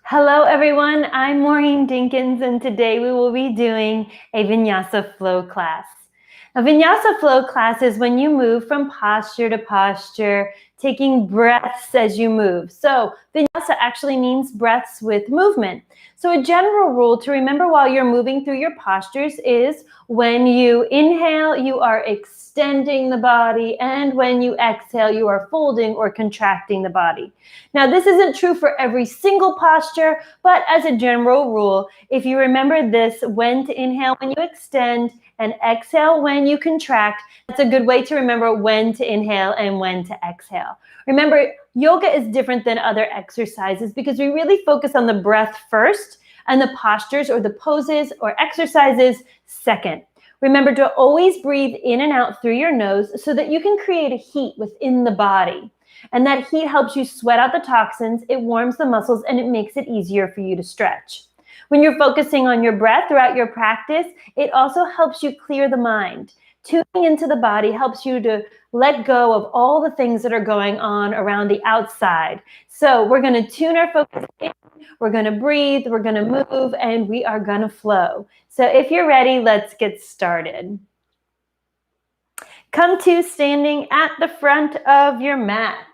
Hello everyone, I'm Maureen Dinkins and today we will be doing a Vinyasa flow class. A Vinyasa flow class is when you move from posture to posture, taking breaths as you move. So Vinyasa actually means breaths with movement. So a general rule to remember while you're moving through your postures is when you inhale, you are extending the body, and when you exhale, you are folding or contracting the body. Now, this isn't true for every single posture, but as a general rule, if you remember this, when to inhale when you extend and exhale when you contract, that's a good way to remember when to inhale and when to exhale. Remember, yoga is different than other exercises because we really focus on the breath first and the postures or the poses or exercises second. Remember to always breathe in and out through your nose so that you can create a heat within the body. And that heat helps you sweat out the toxins, it warms the muscles, and it makes it easier for you to stretch. When you're focusing on your breath throughout your practice, it also helps you clear the mind. Tuning into the body helps you to let go of all the things that are going on around the outside. So we're going to tune our focus in, we're going to breathe, we're going to move, and we are going to flow. So if you're ready, let's get started. Come to standing at the front of your mat.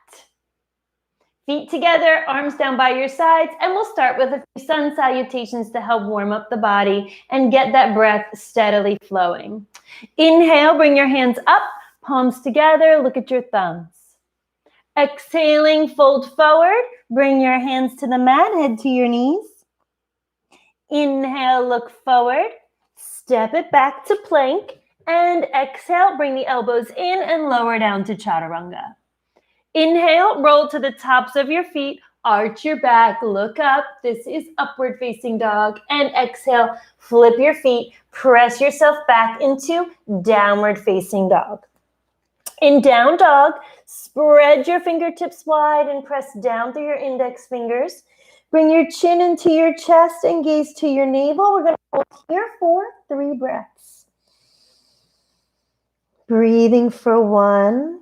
Feet together, arms down by your sides, and we'll start with a few sun salutations to help warm up the body and get that breath steadily flowing. Inhale, bring your hands up, palms together, look at your thumbs. Exhaling, fold forward, bring your hands to the mat, head to your knees. Inhale, look forward, step it back to plank, and exhale, bring the elbows in and lower down to chaturanga. Inhale, roll to the tops of your feet, arch your back, look up. This is upward facing dog. And exhale, flip your feet, press yourself back into downward facing dog. In down dog, spread your fingertips wide and press down through your index fingers. Bring your chin into your chest and gaze to your navel. We're going to hold here for 3 breaths. Breathing for 1.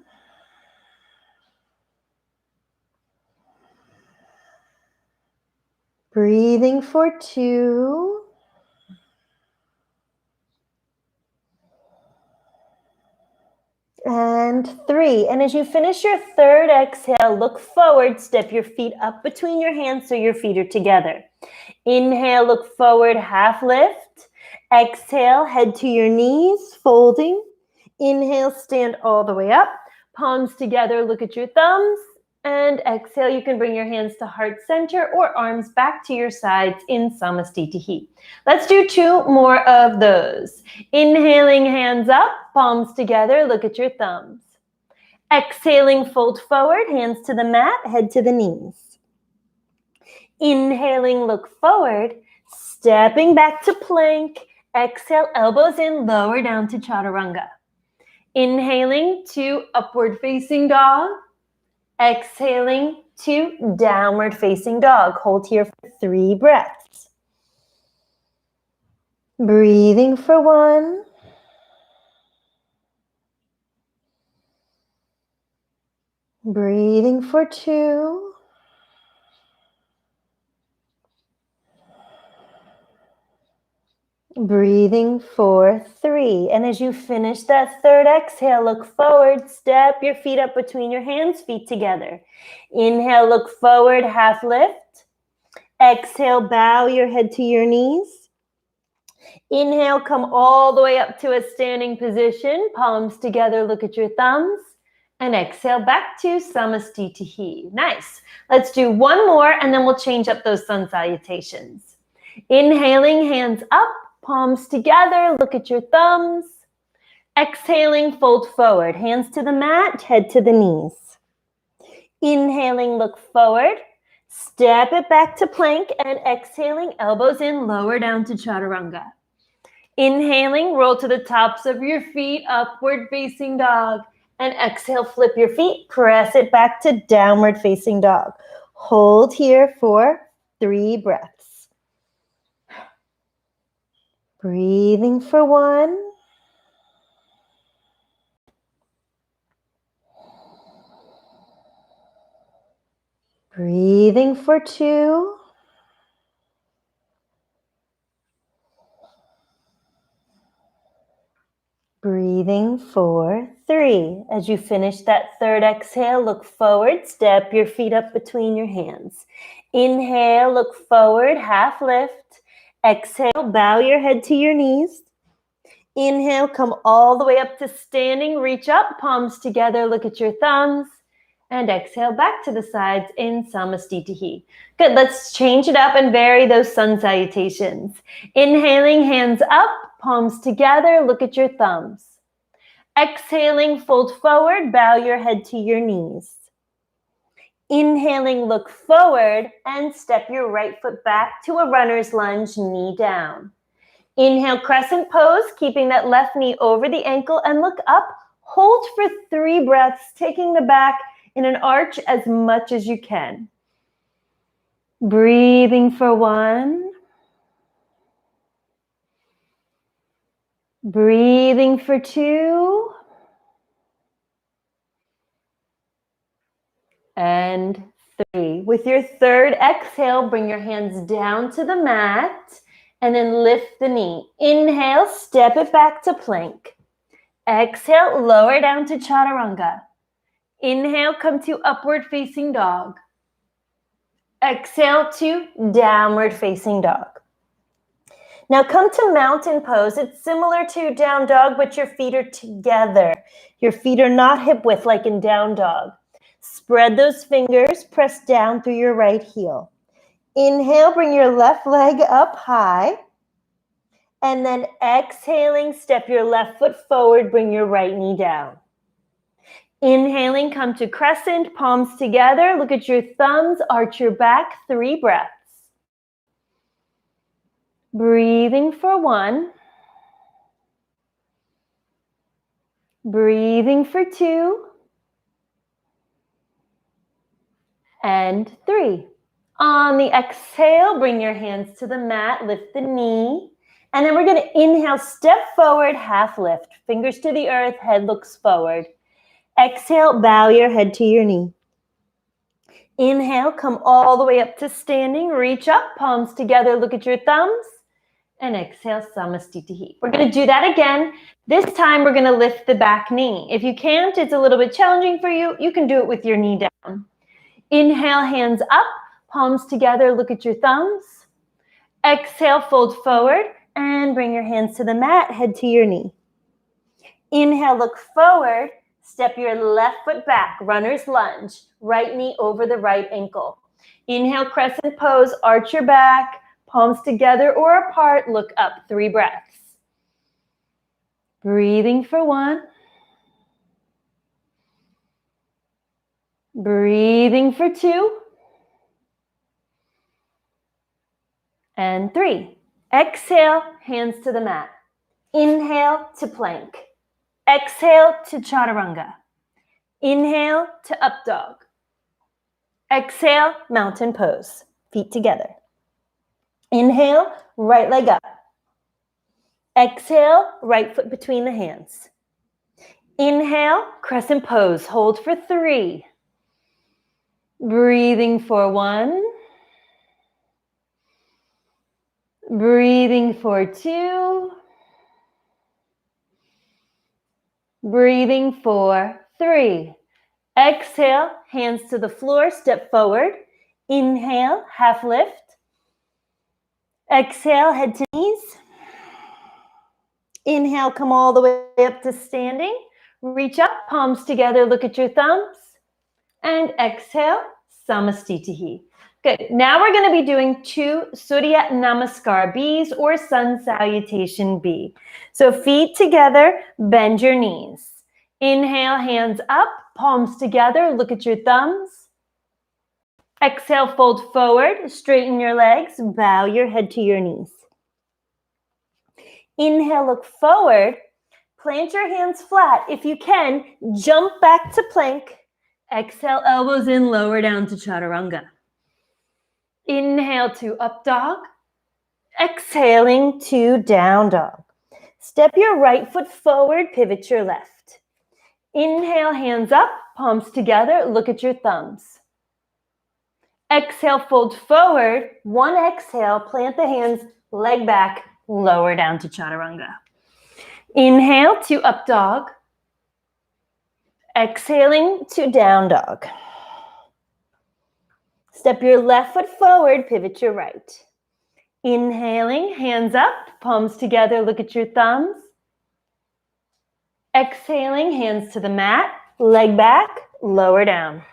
Breathing for 2. And 3. And as you finish your 3rd exhale, look forward, step your feet up between your hands so your feet are together. Inhale, look forward, half lift. Exhale, head to your knees, folding. Inhale, stand all the way up. Palms together, look at your thumbs. And exhale, you can bring your hands to heart center or arms back to your sides in Samastitihi. Let's do 2 more of those. Inhaling, hands up, palms together, look at your thumbs. Exhaling, fold forward, hands to the mat, head to the knees. Inhaling, look forward, stepping back to plank. Exhale, elbows in, lower down to chaturanga. Inhaling to upward facing dog. Exhaling to downward facing dog. Hold here for 3 breaths. Breathing for 1. Breathing for 2. Breathing for 3. And as you finish that 3rd exhale, look forward, step your feet up between your hands, feet together. Inhale, look forward, half lift. Exhale, bow your head to your knees. Inhale, come all the way up to a standing position, palms together, look at your thumbs. And exhale back to Samastitihi. Nice. Let's do 1 more and then we'll change up those sun salutations. Inhaling, hands up. Palms together, look at your thumbs. Exhaling, fold forward. Hands to the mat, head to the knees. Inhaling, look forward. Step it back to plank and exhaling, elbows in, lower down to chaturanga. Inhaling, roll to the tops of your feet, upward facing dog. And exhale, flip your feet, press it back to downward facing dog. Hold here for 3 breaths. Breathing for 1. Breathing for 2. Breathing for 3. As you finish that third exhale, look forward, step your feet up between your hands. Inhale, look forward, half lift. Exhale, bow your head to your knees. Inhale, come all the way up to standing, reach up, palms together, look at your thumbs. And exhale back to the sides in Samastitihi. Good, let's change it up and vary those sun salutations. Inhaling, hands up, palms together, look at your thumbs. Exhaling, fold forward, bow your head to your knees. Inhaling, look forward and step your right foot back to a runner's lunge, knee down. Inhale, crescent pose, keeping that left knee over the ankle and look up. Hold for 3 breaths, taking the back in an arch as much as you can. Breathing for 1. Breathing for 2. And 3. With your third exhale, bring your hands down to the mat and then lift the knee. Inhale, step it back to plank. Exhale, lower down to chaturanga. Inhale, come to upward facing dog. Exhale to downward facing dog. Now come to mountain pose. It's similar to down dog, but your feet are together. Your feet are not hip width like in down dog. Spread those fingers, press down through your right heel. Inhale, bring your left leg up high. And then exhaling, step your left foot forward, bring your right knee down. Inhaling, come to crescent, palms together. Look at your thumbs, arch your back, 3 breaths. Breathing for 1. Breathing for 2. And 3. On the exhale, bring your hands to the mat, lift the knee. And then we're going to inhale, step forward, half lift. Fingers to the earth, head looks forward. Exhale, bow your head to your knee. Inhale, come all the way up to standing. Reach up, palms together, look at your thumbs. And exhale, Samastitihi. We're going to do that again. This time, we're going to lift the back knee. If you can't, it's a little bit challenging for you. You can do it with your knee down. Inhale, hands up, palms together, look at your thumbs. Exhale, fold forward and bring your hands to the mat, head to your knee. Inhale, look forward, step your left foot back, runner's lunge, right knee over the right ankle. Inhale, crescent pose, arch your back, palms together or apart, look up, 3 breaths. Breathing for 1. Breathing for 2. And 3. Exhale, hands to the mat. Inhale to plank. Exhale to chaturanga. Inhale to up dog. Exhale, mountain pose. Feet together. Inhale, right leg up. Exhale, right foot between the hands. Inhale, crescent pose. Hold for 3. Breathing for 1. Breathing for 2. Breathing for 3. Exhale, hands to the floor, step forward. Inhale, half lift. Exhale, head to knees. Inhale, come all the way up to standing. Reach up, palms together, look at your thumbs. And exhale, Samastitihi. Good. Now we're going to be doing 2 Surya Namaskar Bs or Sun Salutation B. So feet together, bend your knees. Inhale, hands up, palms together, look at your thumbs. Exhale, fold forward, straighten your legs, bow your head to your knees. Inhale, look forward, plant your hands flat. If you can, jump back to plank. Exhale, elbows in, lower down to chaturanga. Inhale to up dog. Exhaling to down dog. Step your right foot forward, pivot your left. Inhale, hands up, palms together, look at your thumbs. Exhale, fold forward. 1 exhale, plant the hands, leg back, lower down to chaturanga. Inhale to up dog. Exhaling to down dog. Step your left foot forward, pivot your right. Inhaling, hands up, palms together, look at your thumbs. Exhaling, hands to the mat, leg back, lower down.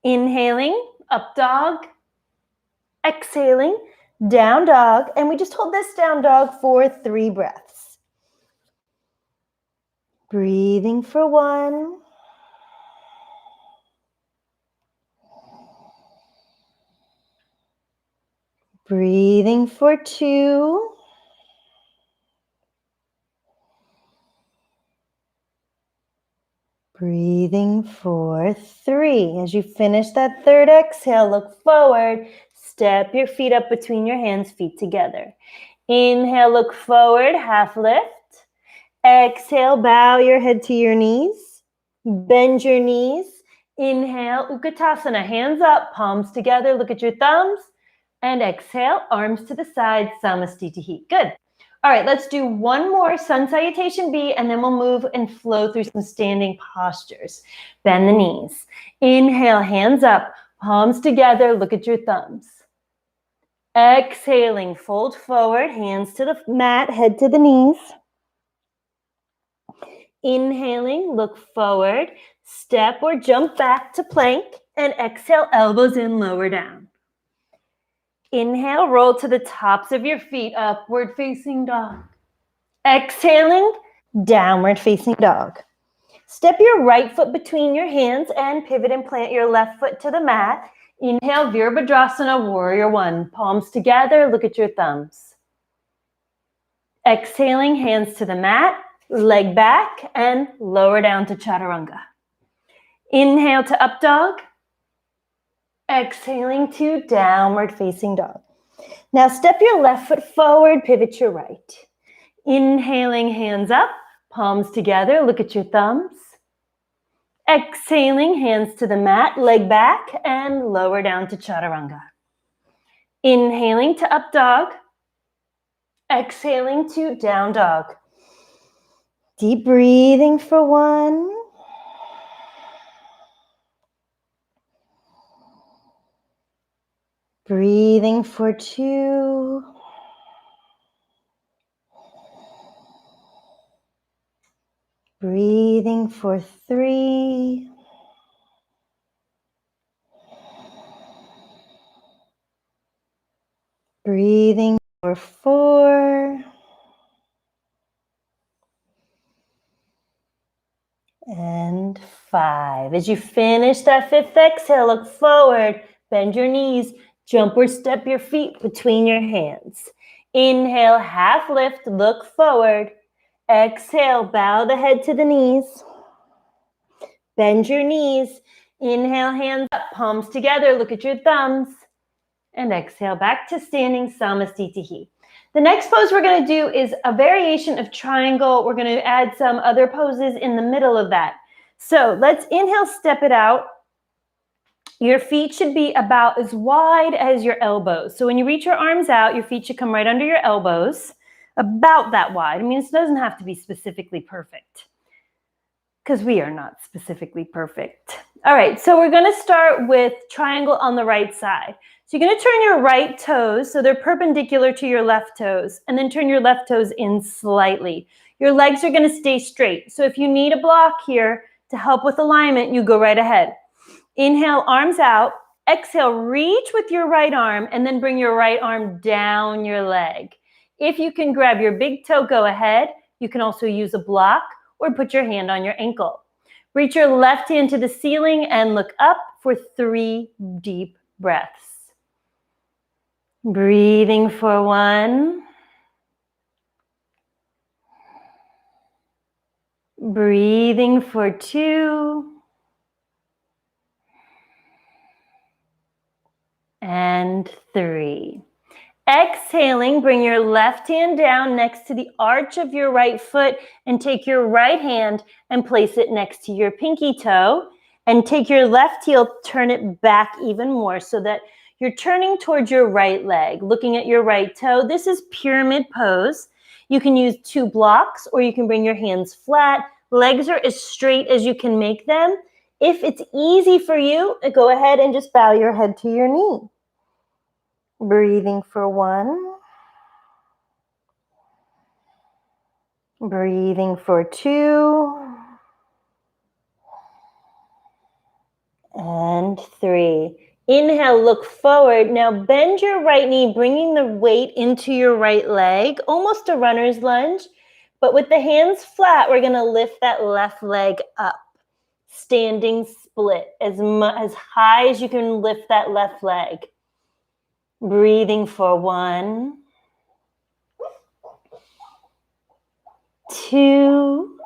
Inhaling, up dog. Exhaling, down dog. And we just hold this down dog for 3 breaths. Breathing for 1. Breathing for 2. Breathing for 3. As you finish that 3rd exhale, look forward. Step your feet up between your hands, feet together. Inhale, look forward, half lift. Exhale, bow your head to your knees. Bend your knees. Inhale, Utkatasana, hands up, palms together, look at your thumbs. And exhale, arms to the side, Samastitihi. Good. All right, let's do one more sun salutation B, and then we'll move and flow through some standing postures. Bend the knees. Inhale, hands up, palms together, look at your thumbs. Exhaling, fold forward, hands to the mat, head to the knees. Inhaling, look forward, step or jump back to plank, and exhale, elbows in, lower down. Inhale, roll to the tops of your feet, upward facing dog. Exhaling, downward facing dog. Step your right foot between your hands and pivot and plant your left foot to the mat. Inhale, Virabhadrasana, warrior 1. Palms together, look at your thumbs. Exhaling, hands to the mat, leg back, and lower down to chaturanga. Inhale to up dog. Exhaling to downward facing dog. Now step your left foot forward, pivot your right. Inhaling, hands up, palms together, look at your thumbs. Exhaling, hands to the mat, leg back, and lower down to chaturanga. Inhaling to up dog. Exhaling to down dog. Deep breathing for 1. Breathing for 2. Breathing for 3. Breathing for 4. And 5. As you finish that 5th exhale, look forward, bend your knees, jump or step your feet between your hands. Inhale, half lift, look forward. Exhale, bow the head to the knees. Bend your knees. Inhale, hands up, palms together, look at your thumbs. And exhale, back to standing Samastitihi. The next pose we're going to do is a variation of triangle. We're going to add some other poses in the middle of that. So let's inhale, step it out. Your feet should be about as wide as your elbows. So when you reach your arms out, your feet should come right under your elbows, about that wide. I mean, it doesn't have to be specifically perfect because we are not specifically perfect. All right, so we're going to start with triangle on the right side. So you're going to turn your right toes so they're perpendicular to your left toes, and then turn your left toes in slightly. Your legs are going to stay straight. So if you need a block here to help with alignment, you go right ahead. Inhale, arms out. Exhale, reach with your right arm and then bring your right arm down your leg. If you can grab your big toe, go ahead. You can also use a block or put your hand on your ankle. Reach your left hand to the ceiling and look up for 3 deep breaths. Breathing for 1. Breathing for 2. And 3. Exhaling, bring your left hand down next to the arch of your right foot and take your right hand and place it next to your pinky toe. And take your left heel, turn it back even more so that you're turning towards your right leg, looking at your right toe. This is pyramid pose. You can use 2 blocks or you can bring your hands flat. Legs are as straight as you can make them. If it's easy for you, go ahead and just bow your head to your knee. Breathing for 1. Breathing for 2. And 3. Inhale, look forward. Now bend your right knee, bringing the weight into your right leg, almost a runner's lunge. But with the hands flat, we're going to lift that left leg up. Standing split, as high as you can lift that left leg. Breathing for 1, 2,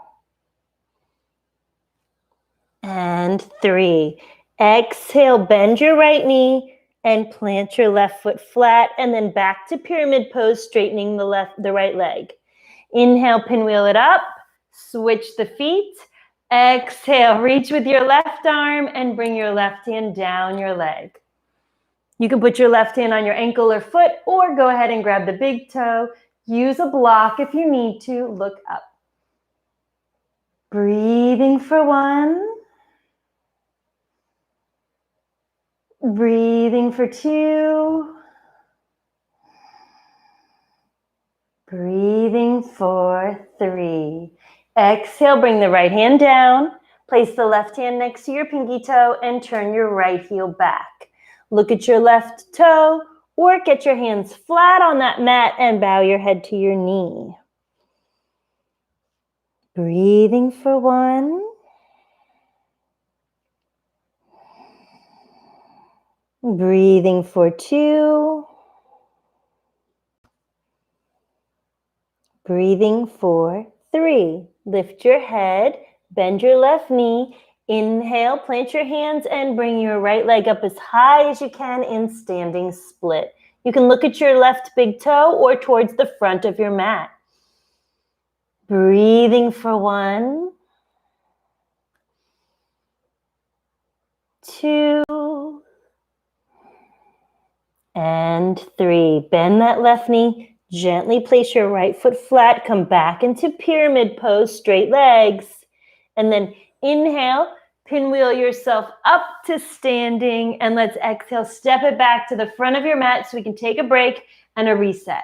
and 3. Exhale, bend your right knee and plant your left foot flat, and then back to pyramid pose, straightening the right leg. Inhale, pinwheel it up, switch the feet. Exhale, reach with your left arm and bring your left hand down your leg. You can put your left hand on your ankle or foot, or go ahead and grab the big toe. Use a block if you need to. Look up. Breathing for 1. Breathing for 2. Breathing for 3. Exhale, bring the right hand down. Place the left hand next to your pinky toe and turn your right heel back. Look at your left toe or get your hands flat on that mat and bow your head to your knee. Breathing for 1. Breathing for 2. Breathing for 3. Lift your head, bend your left knee. Inhale, plant your hands and bring your right leg up as high as you can in standing split. You can look at your left big toe or towards the front of your mat. Breathing for 1, 2, and 3. Bend that left knee. Gently place your right foot flat. Come back into pyramid pose, straight legs. And then inhale, pinwheel yourself up to standing. And let's exhale, step it back to the front of your mat so we can take a break and a reset.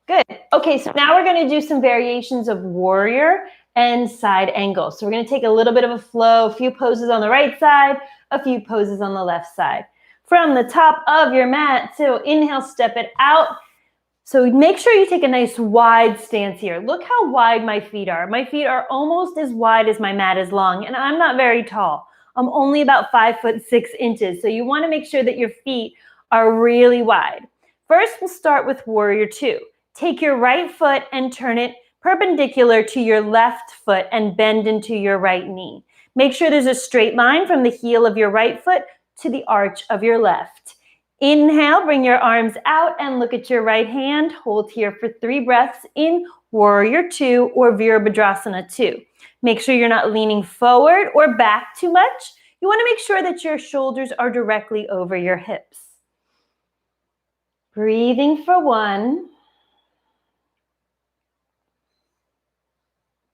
Good. Okay, so now we're going to do some variations of warrior and side angle. So we're going to take a little bit of a flow, a few poses on the right side, a few poses on the left side. From the top of your mat, so inhale, step it out. So make sure you take a nice wide stance here. Look how wide my feet are. My feet are almost as wide as my mat is long, and I'm not very tall. I'm only about 5'6". So you want to make sure that your feet are really wide. First, we'll start with warrior 2. Take your right foot and turn it perpendicular to your left foot and bend into your right knee. Make sure there's a straight line from the heel of your right foot to the arch of your left. Inhale, bring your arms out and look at your right hand. Hold here for 3 breaths in warrior 2 or Virabhadrasana 2. Make sure you're not leaning forward or back too much. You want to make sure that your shoulders are directly over your hips. Breathing for 1.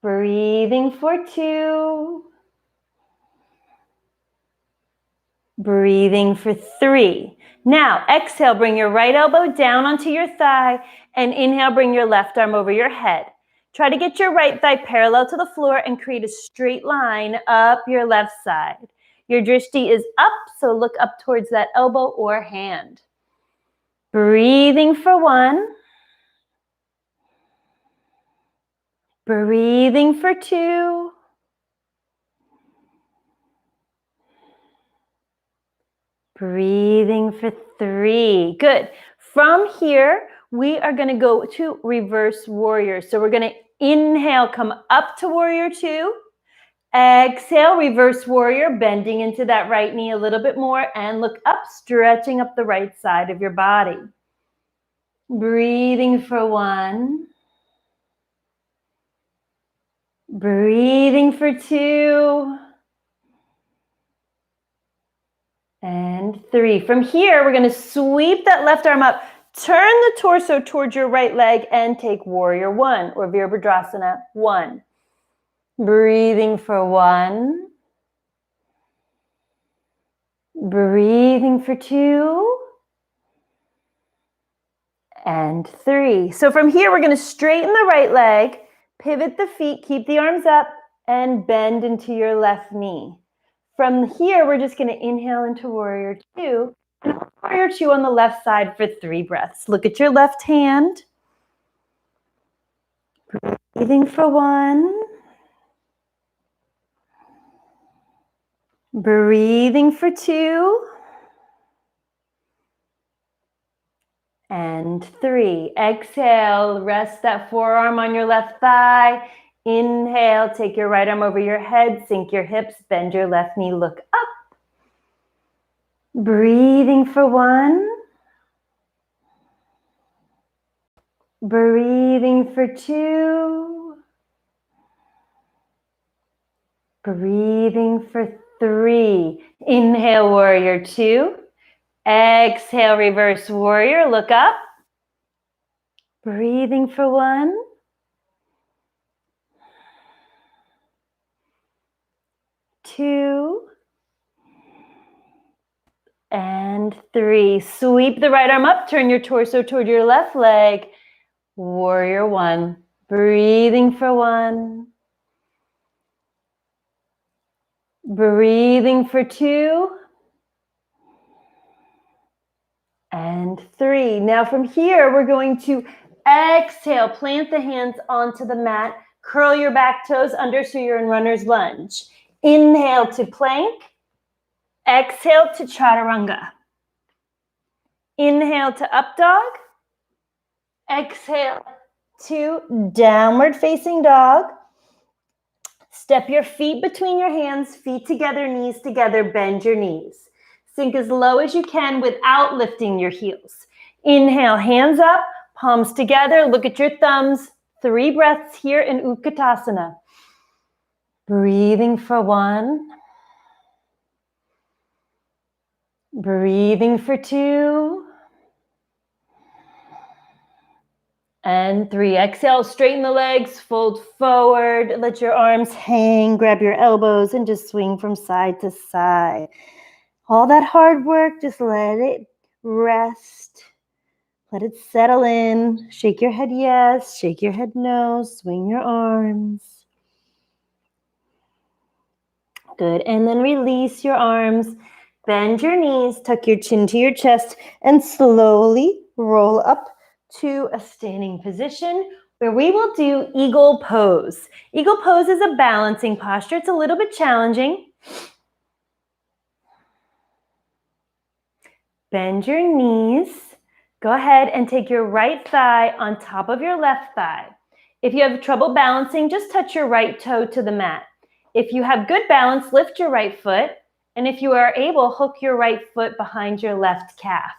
Breathing for 2. Breathing for 3. Now, exhale, bring your right elbow down onto your thigh, and inhale, bring your left arm over your head. Try to get your right thigh parallel to the floor and create a straight line up your left side. Your drishti is up, so look up towards that elbow or hand. Breathing for 1. Breathing for 2. Breathing for 3. Good. From here, we are going to go to reverse warrior. So we're going to inhale, come up to warrior 2. Exhale, reverse warrior, bending into that right knee a little bit more and look up, stretching up the right side of your body. Breathing for 1. Breathing for 2. And 3. From here, we're going to sweep that left arm up Turn the torso towards your right leg and take warrior one or Virabhadrasana 1. Breathing for 1. Breathing for 2. And 3. So from here, we're going to straighten the right leg, pivot the feet, keep the arms up, and bend into your left knee. From here, we're just going to inhale into warrior 2. And warrior 2 on the left side for 3 breaths. Look at your left hand. Breathing for 1. Breathing for 2. And 3. Exhale, rest that forearm on your left thigh. Inhale, take your right arm over your head, sink your hips, bend your left knee, look up. Breathing for 1. Breathing for 2. Breathing for 3. Inhale, warrior 2. Exhale, reverse warrior, look up. Breathing for 1. 2. And 3. Sweep the right arm up, turn your torso toward your left leg. Warrior 1. Breathing for 1. Breathing for 2. And 3. Now from here, we're going to exhale, plant the hands onto the mat, curl your back toes under so you're in runner's lunge. Inhale to plank. Exhale to chaturanga. Inhale to up dog. Exhale to downward facing dog. Step your feet between your hands, feet together, knees together, bend your knees. Sink as low as you can without lifting your heels. Inhale, hands up, palms together, look at your thumbs. 3 breaths here in Utkatasana. Breathing for 1. Breathing for 2. And 3. Exhale, straighten the legs, fold forward, let your arms hang, grab your elbows, and just swing from side to side. All that hard work, just let it rest. Let it settle in. Shake your head yes, shake your head no, swing your arms. Good, and then release your arms. Bend your knees, tuck your chin to your chest, and slowly roll up to a standing position where we will do eagle pose. Eagle pose is a balancing posture. It's a little bit challenging. Bend your knees. Go ahead and take your right thigh on top of your left thigh. If you have trouble balancing, just touch your right toe to the mat. If you have good balance, lift your right foot. And if you are able, hook your right foot behind your left calf.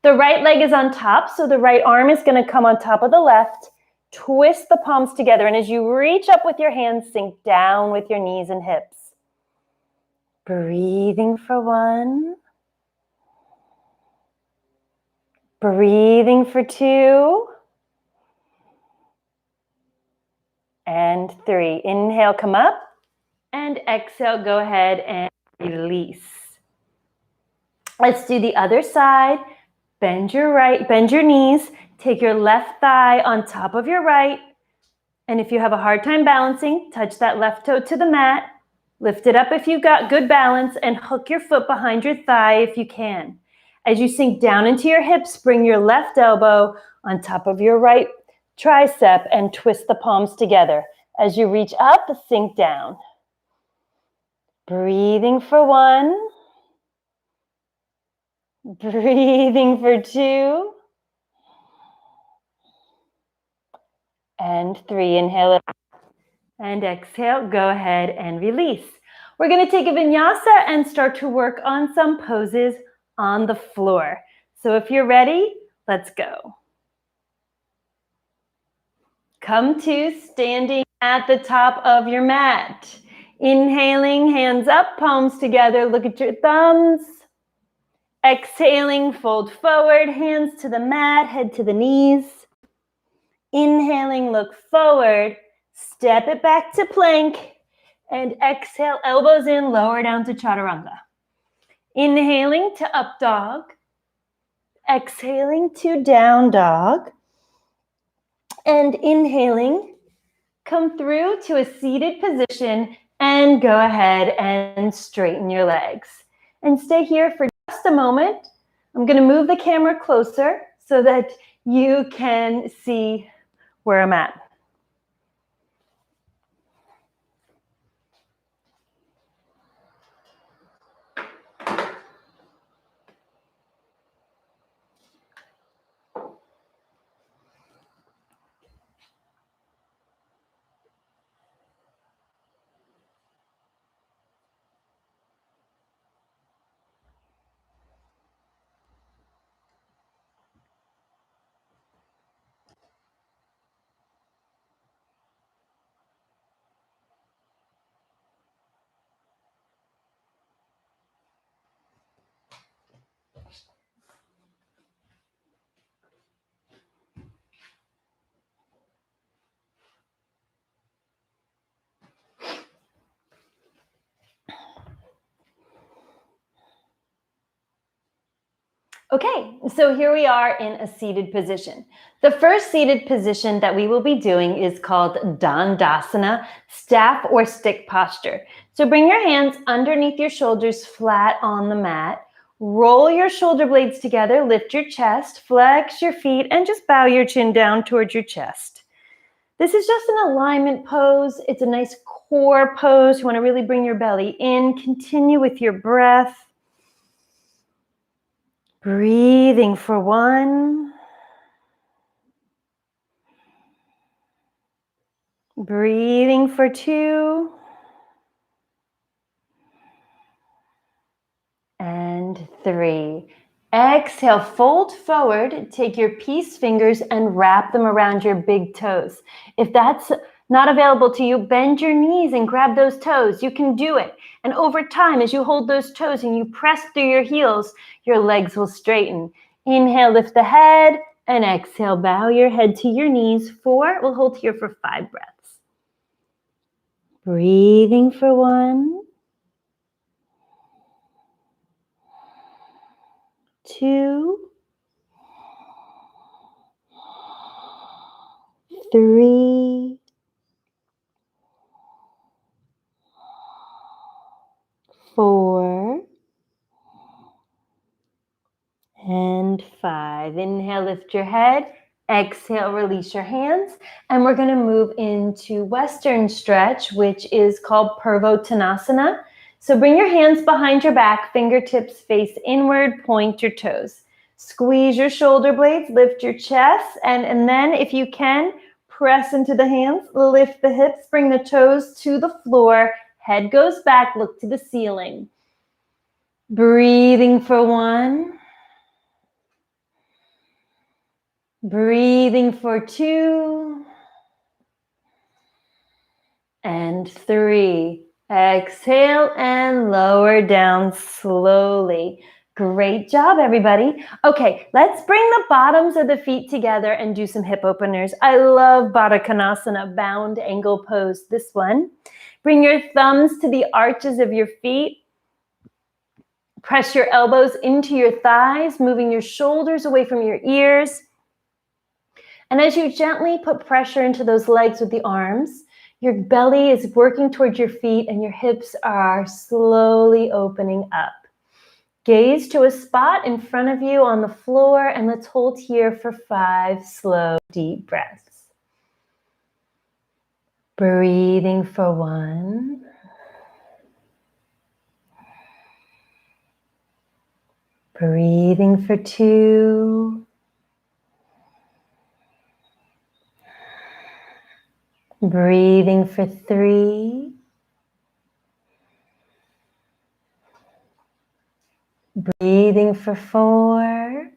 The right leg is on top, so the right arm is going to come on top of the left. Twist the palms together, and as you reach up with your hands, sink down with your knees and hips. Breathing for 1. Breathing for 2. And 3. Inhale, come up. And exhale, go ahead and release. Let's do the other side. Bend your knees. Take your left thigh on top of your right. And if you have a hard time balancing, touch that left toe to the mat. Lift it up if you've got good balance and hook your foot behind your thigh if you can. As you sink down into your hips, bring your left elbow on top of your right tricep and twist the palms together. As you reach up, sink down. Breathing for 1. Breathing for 2. And 3. Inhale it up. And exhale, go ahead and release. We're going to take a vinyasa and start to work on some poses on the floor. So if you're ready, let's go. Come to standing at the top of your mat. Inhaling, hands up, palms together, look at your thumbs. Exhaling, fold forward, hands to the mat, head to the knees. Inhaling, look forward, step it back to plank, and exhale, elbows in, lower down to chaturanga. Inhaling to up dog, exhaling to down dog, and inhaling, come through to a seated position and go ahead and straighten your legs. And stay here for just a moment. I'm going to move the camera closer so that you can see where I'm at. Okay, so here we are in a seated position. The first seated position that we will be doing is called Dandasana, staff or stick posture. So bring your hands underneath your shoulders, flat on the mat. Roll your shoulder blades together, lift your chest, flex your feet, and just bow your chin down towards your chest. This is just an alignment pose. It's a nice core pose. You want to really bring your belly in. Continue with your breath. Breathing for 1. Breathing for 2. And 3. Exhale, fold forward, take your peace fingers and wrap them around your big toes. If that's not available to you, bend your knees and grab those toes. You can do it. And over time, as you hold those toes and you press through your heels, your legs will straighten. Inhale, lift the head, and exhale, bow your head to your knees. 4, we'll hold here for 5 breaths. Breathing for 1. 2. 3. 4. And 5. Inhale, lift your head. Exhale, release your hands. And we're going to move into Western stretch, which is called Purvottanasana. So bring your hands behind your back, fingertips face inward, point your toes. Squeeze your shoulder blades, lift your chest, and then if you can, press into the hands, lift the hips, bring the toes to the floor, head goes back, look to the ceiling. Breathing for 1. Breathing for 2. And 3. Exhale and lower down slowly. Great job, everybody. Okay, let's bring the bottoms of the feet together and do some hip openers. I love Baddha Konasana, bound angle pose, this one. Bring your thumbs to the arches of your feet. Press your elbows into your thighs, moving your shoulders away from your ears. And as you gently put pressure into those legs with the arms, your belly is working towards your feet and your hips are slowly opening up. Gaze to a spot in front of you on the floor and let's hold here for 5 slow, deep breaths. Breathing for 1. Breathing for 2. Breathing for 3. Breathing for 4.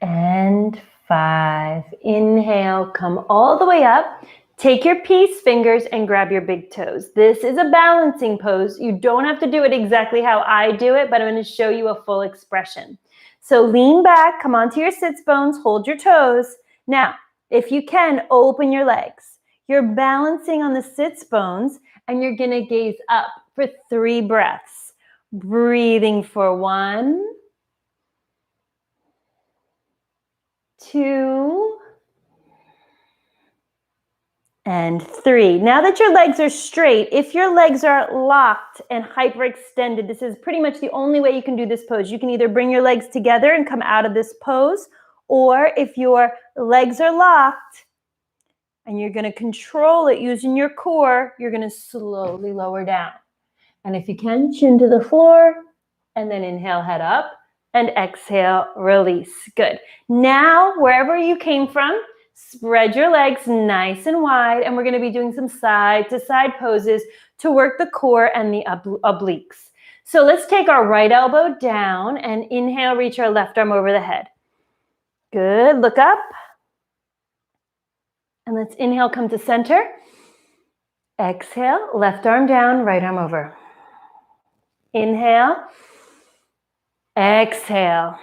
And 5. Inhale, come all the way up. Take your peace fingers and grab your big toes. This is a balancing pose. You don't have to do it exactly how I do it, but I'm going to show you a full expression. So lean back, come onto your sits bones, hold your toes. Now, if you can, open your legs. You're balancing on the sits bones and you're going to gaze up for 3 breaths. Breathing for 1, 2, and 3. Now that your legs are straight, if your legs are locked and hyperextended, this is pretty much the only way you can do this pose. You can either bring your legs together and come out of this pose, or if your legs are locked and you're going to control it using your core, you're going to slowly lower down. And if you can, chin to the floor, and then inhale, head up, and exhale, release. Good. Now, wherever you came from, spread your legs nice and wide, and we're going to be doing some side-to-side poses to work the core and the obliques. So let's take our right elbow down and inhale, reach our left arm over the head. Good. Look up. And let's inhale, come to center. Exhale, left arm down, right arm over. Inhale. Exhale.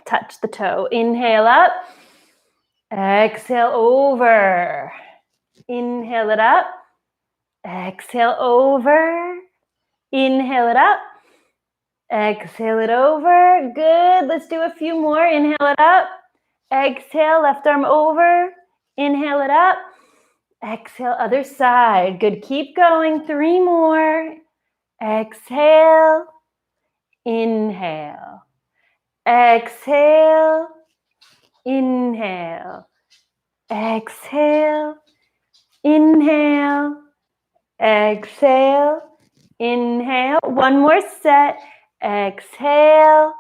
Touch the toe. Inhale up. Exhale over. Inhale it up. Exhale over. Inhale it up. Exhale it over. Good. Let's do a few more. Inhale it up. Exhale, left arm over. Inhale it up. Exhale, other side. Good. Keep going. 3 more. Exhale. Inhale. Exhale. Inhale. Exhale. Inhale. Exhale. Inhale. One more set. Exhale.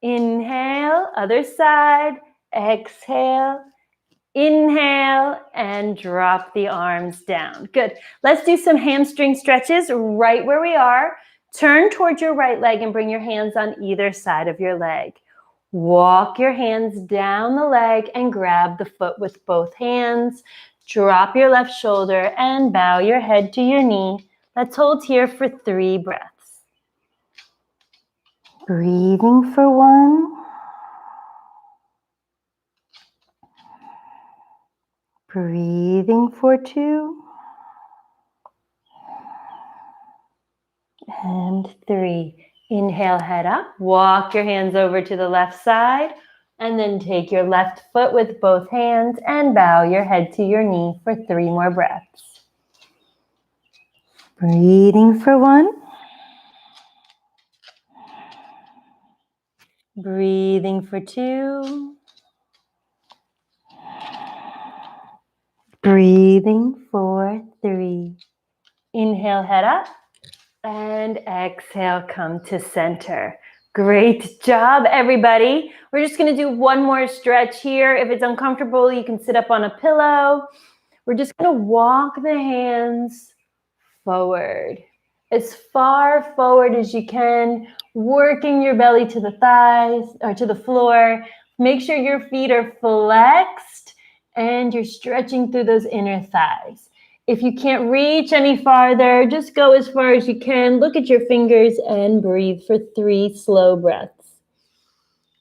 Inhale. Other side. Exhale. Inhale and drop the arms down. Good. Let's do some hamstring stretches right where we are. Turn towards your right leg and bring your hands on either side of your leg. Walk your hands down the leg and grab the foot with both hands. Drop your left shoulder and bow your head to your knee. Let's hold here for 3 breaths. Breathing for 1. Breathing for 2. And 3. Inhale, head up. Walk your hands over to the left side. And then take your left foot with both hands and bow your head to your knee for 3 more breaths. Breathing for 1. Breathing for 2. Breathing for 3. Inhale, head up. And exhale, come to center. Great job, everybody. We're just going to do one more stretch here. If it's uncomfortable, you can sit up on a pillow. We're just going to walk the hands forward, as far forward as you can, working your belly to the thighs or to the floor. Make sure your feet are flexed and you're stretching through those inner thighs. If you can't reach any farther, just go as far as you can. Look at your fingers and breathe for 3 slow breaths.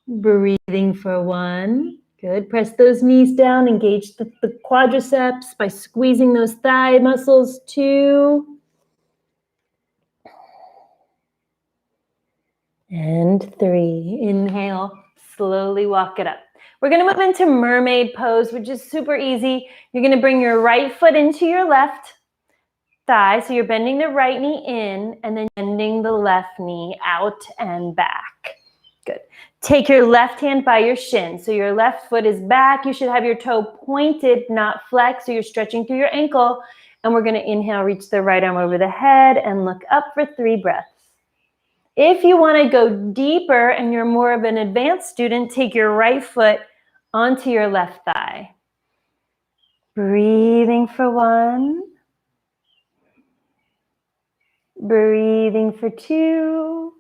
Breathing for 1. Good. Press those knees down. Engage the quadriceps by squeezing those thigh muscles. 2. And 3. Inhale. Slowly walk it up. We're going to move into mermaid pose, which is super easy. You're going to bring your right foot into your left thigh. So you're bending the right knee in and then bending the left knee out and back. Good. Take your left hand by your shin. So your left foot is back. You should have your toe pointed, not flexed. So you're stretching through your ankle. And we're going to inhale, reach the right arm over the head and look up for 3 breaths. If you want to go deeper and you're more of an advanced student, take your right foot onto your left thigh. Breathing for 1. Breathing for 2.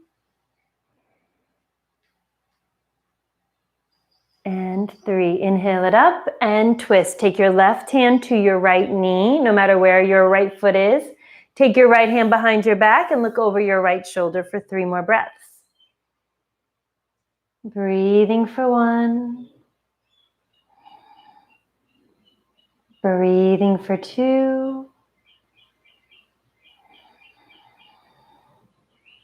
And and 3. Inhale it up and twist. Take your left hand to your right knee, no matter where your right foot is. Take your right hand behind your back and look over your right shoulder for 3 more breaths. Breathing for 1. Breathing for 2.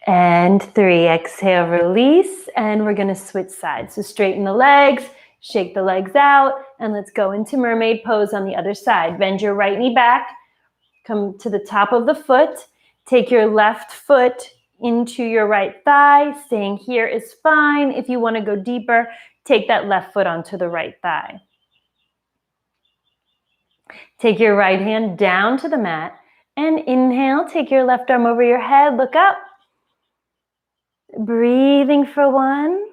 And 3. Exhale, release, and we're gonna switch sides. So straighten the legs, shake the legs out, and let's go into mermaid pose on the other side. Bend your right knee back, come to the top of the foot, take your left foot into your right thigh. Staying here is fine. If you wanna go deeper, take that left foot onto the right thigh. Take your right hand down to the mat, and inhale, take your left arm over your head, look up. Breathing for 1.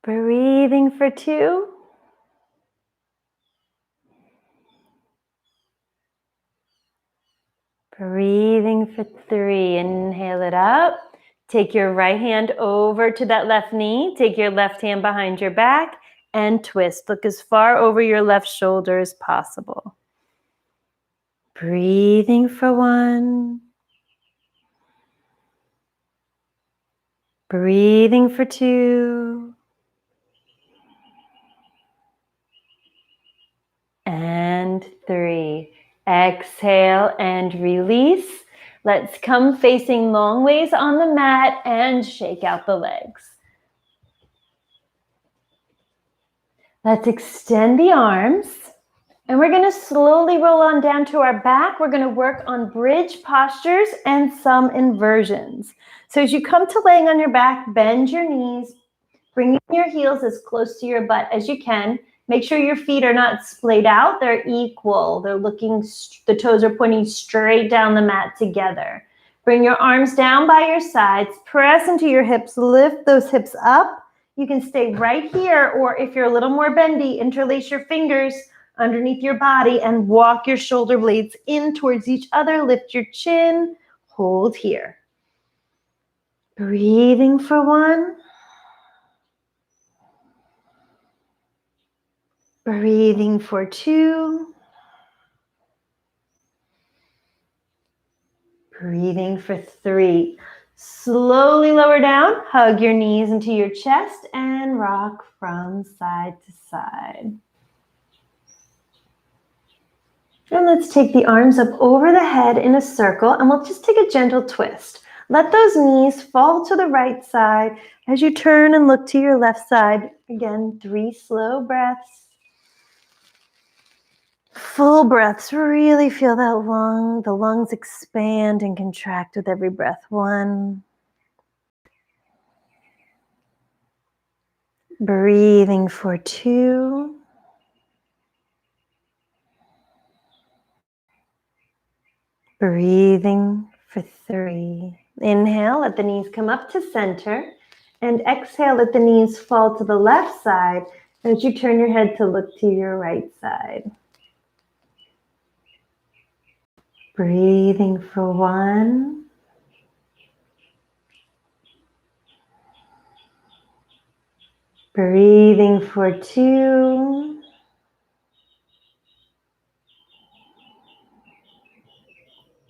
Breathing for 2. Breathing for 3. Inhale it up. Take your right hand over to that left knee. Take your left hand behind your back and twist. Look as far over your left shoulder as possible. Breathing for 1. Breathing for 2. And 3. Exhale and release. Let's come facing long ways on the mat and shake out the legs. Let's extend the arms. And we're going to slowly roll on down to our back. We're going to work on bridge postures and some inversions. So as you come to laying on your back, bend your knees, bring your heels as close to your butt as you can. Make sure your feet are not splayed out. They're equal. They're looking, the toes are pointing straight down the mat together. Bring your arms down by your sides. Press into your hips. Lift those hips up. You can stay right here, or if you're a little more bendy, interlace your fingers underneath your body and walk your shoulder blades in towards each other. Lift your chin. Hold here. Breathing for 1. Breathing for 2. Breathing for 3. Slowly lower down. Hug your knees into your chest and rock from side to side. And let's take the arms up over the head in a circle, and we'll just take a gentle twist. Let those knees fall to the right side as you turn and look to your left side. Again, 3 slow breaths. Full breaths. Really feel that the lungs expand and contract with every breath. 1. Breathing for 2. Breathing for 3. Inhale, let the knees come up to center. And exhale, let the knees fall to the left side as you turn your head to look to your right side. Breathing for 1. Breathing for 2.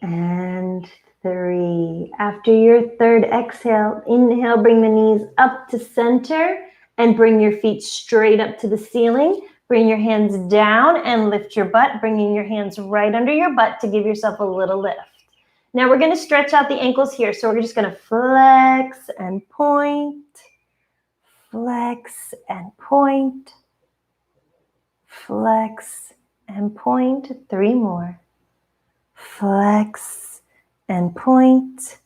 And 3. After your third exhale, inhale, bring the knees up to center and bring your feet straight up to the ceiling. Bring your hands down and lift your butt, bringing your hands right under your butt to give yourself a little lift. Now we're going to stretch out the ankles here. So we're just going to flex and point, flex and point, flex and point. 3 more. Flex and point,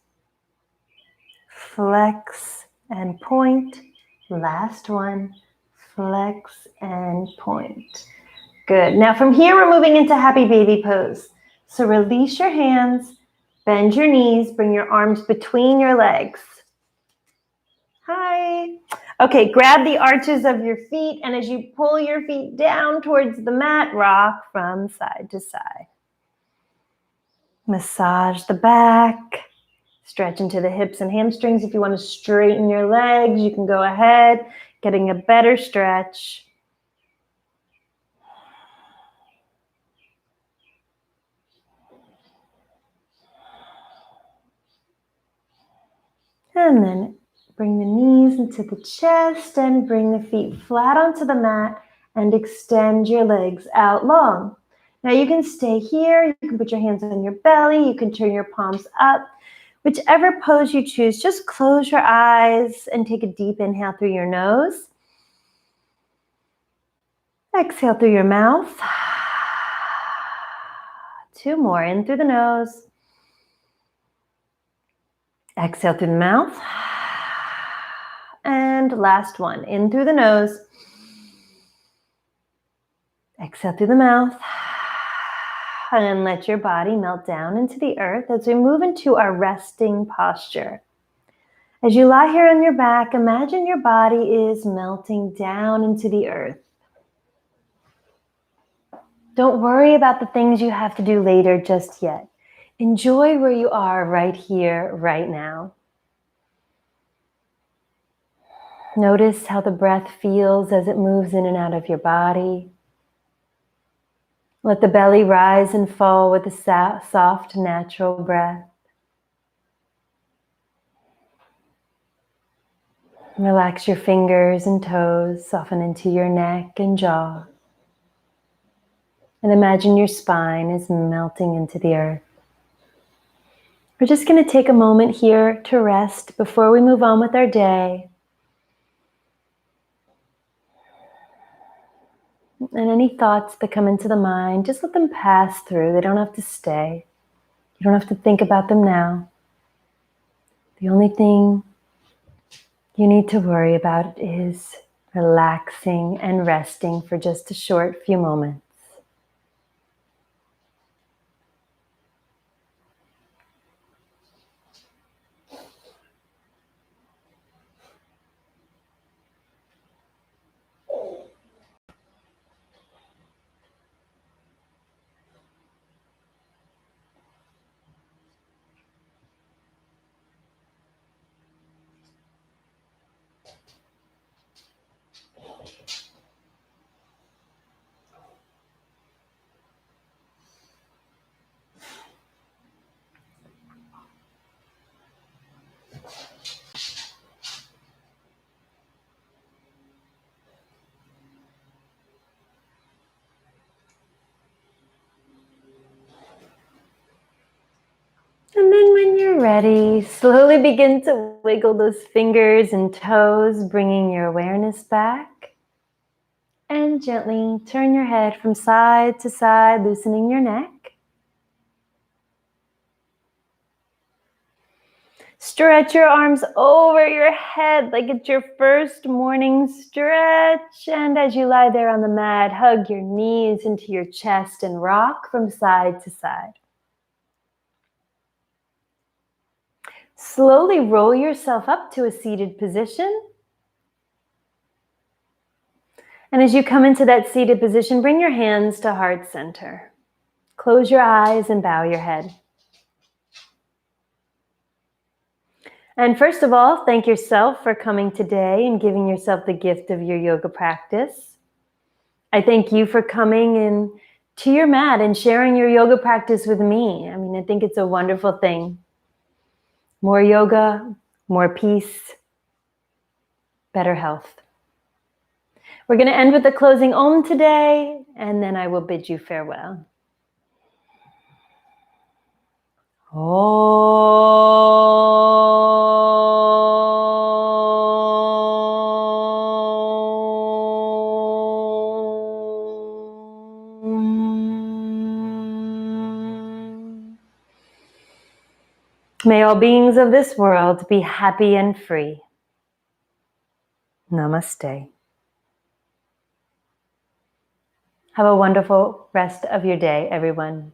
flex and point. Last one, flex and point. Good. Now from here, we're moving into happy baby pose. So release your hands, bend your knees, bring your arms between your legs. Hi. Okay, grab the arches of your feet, and as you pull your feet down towards the mat, rock from side to side. Massage the back, Stretch into the hips and hamstrings. If you want to straighten your legs, you can go ahead, getting a better stretch. And then bring the knees into the chest and bring the feet flat onto the mat and extend your legs out long. Now you can stay here, you can put your hands on your belly, you can turn your palms up. Whichever pose you choose, just close your eyes and take a deep inhale through your nose. Exhale through your mouth. 2 more, in through the nose. Exhale through the mouth. And last one, in through the nose. Exhale through the mouth. And let your body melt down into the earth as we move into our resting posture. As you lie here on your back, imagine your body is melting down into the earth. Don't worry about the things you have to do later just yet. Enjoy where you are right here, right now. Notice how the breath feels as it moves in and out of your body. Let the belly rise and fall with a soft, natural breath. Relax your fingers and toes, soften into your neck and jaw. And imagine your spine is melting into the earth. We're just going to take a moment here to rest before we move on with our day. And any thoughts that come into the mind, just let them pass through. They don't have to stay. You don't have to think about them now. The only thing you need to worry about is relaxing and resting for just a short few moments. And then when you're ready, slowly begin to wiggle those fingers and toes, bringing your awareness back. And gently turn your head from side to side, loosening your neck. Stretch your arms over your head like it's your first morning stretch. And as you lie there on the mat, hug your knees into your chest and rock from side to side. Slowly roll yourself up to a seated position. And as you come into that seated position, bring your hands to heart center. Close your eyes and bow your head. And first of all, thank yourself for coming today and giving yourself the gift of your yoga practice. I thank you for coming in to your mat and sharing your yoga practice with me. I mean, I think it's a wonderful thing. More yoga, more peace, better health. We're going to end with a closing Om today, and then I will bid you farewell. May all beings of this world be happy and free. Namaste. Have a wonderful rest of your day, everyone.